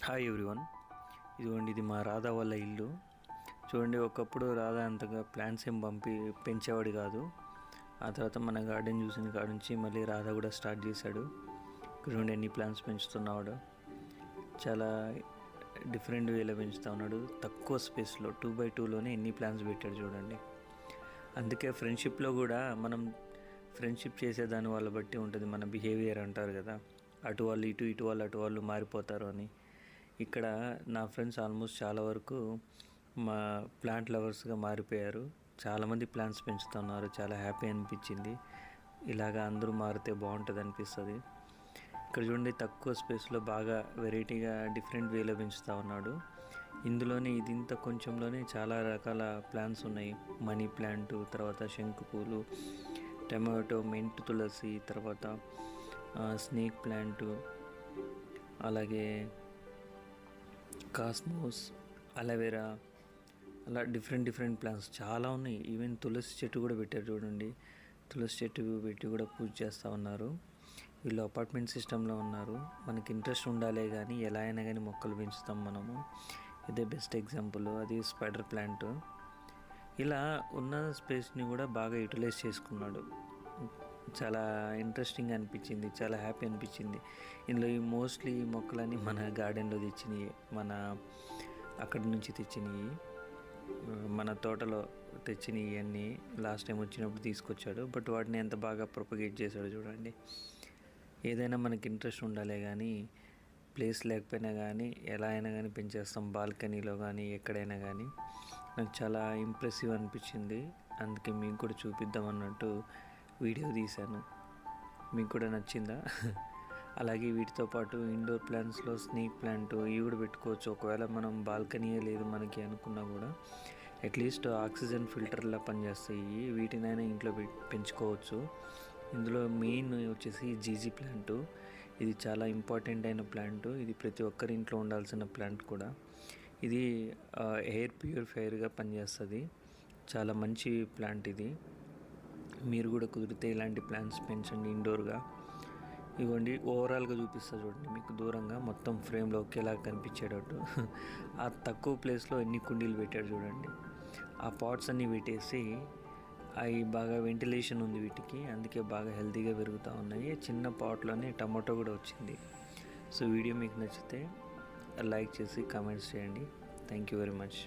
Hi everyone. ఇదిగోండి, ఇది మా రాధా వాళ్ళ ఇల్లు. చూడండి, ఒకప్పుడు రాధా అంతగా ప్లాంట్స్ ఏం పెంచేవాడు కాదు. ఆ తర్వాత మన గార్డెన్ చూసిన కాడ నుంచి మళ్ళీ రాధా కూడా స్టార్ట్ చేశాడు. చూడండి ఎన్ని ప్లాంట్స్ పెంచుతున్నాడు. చాలా డిఫరెంట్ వేలో పెంచుతూ ఉన్నాడు. తక్కువ స్పేస్లో 2x2లోనే ఎన్ని ప్లాంట్స్ పెట్టాడు చూడండి. అందుకే ఫ్రెండ్షిప్లో కూడా మనం ఫ్రెండ్షిప్ చేసేదాని వాళ్ళ బట్టి ఉంటుంది మన బిహేవియర్ అంటారు కదా. అటు వాళ్ళు ఇటు వాళ్ళు అటు వాళ్ళు మారిపోతారు అని. ఇక్కడ నా ఫ్రెండ్స్ ఆల్మోస్ట్ చాలా వరకు మా ప్లాంట్ లవర్స్గా మారిపోయారు. చాలామంది ప్లాంట్స్ పెంచుతున్నారు. చాలా హ్యాపీ అనిపించింది. ఇలాగా అందరూ మారితే బాగుంటుంది అనిపిస్తుంది. ఇక్కడ చూడండి, తక్కువ స్పేస్లో బాగా వెరైటీగా డిఫరెంట్ వేలో పెంచుతూ ఉన్నాడు. ఇందులోనే ఇది ఇంత కొంచెంలోనే చాలా రకాల ప్లాంట్స్ ఉన్నాయి. మనీ ప్లాంట్, తర్వాత శంకుపూలు, టమాటో, మెంట్, తులసి, తర్వాత స్నేక్ ప్లాంటు, అలాగే కాస్మోస్, అలోవెరా, అలా డిఫరెంట్ ప్లాంట్స్ చాలా ఉన్నాయి. ఈవెన్ తులసి చెట్టు కూడా పెట్టారు చూడండి. తులసి చెట్టు పెట్టి కూడా పూజ చేస్తూ ఉన్నారు. వీళ్ళు అపార్ట్మెంట్ సిస్టంలో ఉన్నారు. మనకి ఇంట్రెస్ట్ ఉండాలే కానీ ఎలా అయినా కానీ మొక్కలు పెంచుతాం మనము. ఇదే బెస్ట్ ఎగ్జాంపుల్. అది స్పైడర్ ప్లాంట్. ఇలా ఉన్న స్పేస్ని కూడా బాగా యూటిలైజ్ చేసుకున్నాడు. చాలా ఇంట్రెస్టింగ్ అనిపించింది. చాలా హ్యాపీ అనిపించింది. ఇందులో మోస్ట్లీ మొక్కలన్నీ మన గార్డెన్లో తెచ్చినవి, మన అక్కడి నుంచి తెచ్చినవి, మన తోటలో తెచ్చినవి అన్నీ లాస్ట్ టైం వచ్చినప్పుడు తీసుకొచ్చాడు. బట్ వాటిని ఎంత బాగా ప్రొపగేట్ చేశాడు చూడండి. ఏదైనా మనకి ఇంట్రెస్ట్ ఉండాలే కానీ ప్లేస్ లేకపోయినా కానీ ఎలా అయినా కానీ పెంచేస్తాం. బాల్కనీలో కానీ ఎక్కడైనా కానీ. నాకు చాలా ఇంప్రెసివ్ అనిపించింది. అందుకే మీకు కూడా చూపిద్దాం అన్నట్టు వీడియో తీశాను. మీకు కూడా నచ్చిందా? అలాగే వీటితో పాటు ఇండోర్ ప్లాంట్స్లో స్నేక్ ప్లాంట్ ఇవి కూడా పెట్టుకోవచ్చు. ఒకవేళ మనం బాల్కనీయే లేదు మనకి అనుకున్నా కూడా అట్లీస్ట్ ఆక్సిజన్ ఫిల్టర్లా పనిచేస్తాయి. వీటినైనా ఇంట్లో పెంచుకోవచ్చు. ఇందులో మెయిన్ వచ్చేసి జీజీ ప్లాంట్. ఇది చాలా ఇంపార్టెంట్ అయిన ప్లాంట్. ఇది ప్రతి ఒక్కరి ఇంట్లో ఉండాల్సిన ప్లాంట్ కూడా. ఇది ఎయిర్ ప్యూరిఫైయర్గా పనిచేస్తుంది. చాలా మంచి ప్లాంట్ ఇది. మీరు కూడా కుదిరితే ఇలాంటి ప్లాంట్స్ పెంచండి ఇండోర్గా. ఇవ్వండి, ఓవరాల్గా చూపిస్తా చూడండి మీకు దూరంగా మొత్తం ఫ్రేమ్లో ఒకేలా కనిపించేటట్టు. ఆ తక్కువ ప్లేస్లో ఎన్ని కుండీలు పెట్టాడు చూడండి. ఆ పాట్స్ అన్నీ పెట్టేసి అవి బాగా వెంటిలేషన్ ఉంది వీటికి, అందుకే బాగా హెల్తీగా పెరుగుతూ ఉన్నాయి. చిన్న పాట్లోనే టమాటో కూడా వచ్చింది. సో వీడియో మీకు నచ్చితే లైక్ చేసి కామెంట్స్ చేయండి. Thank you very much.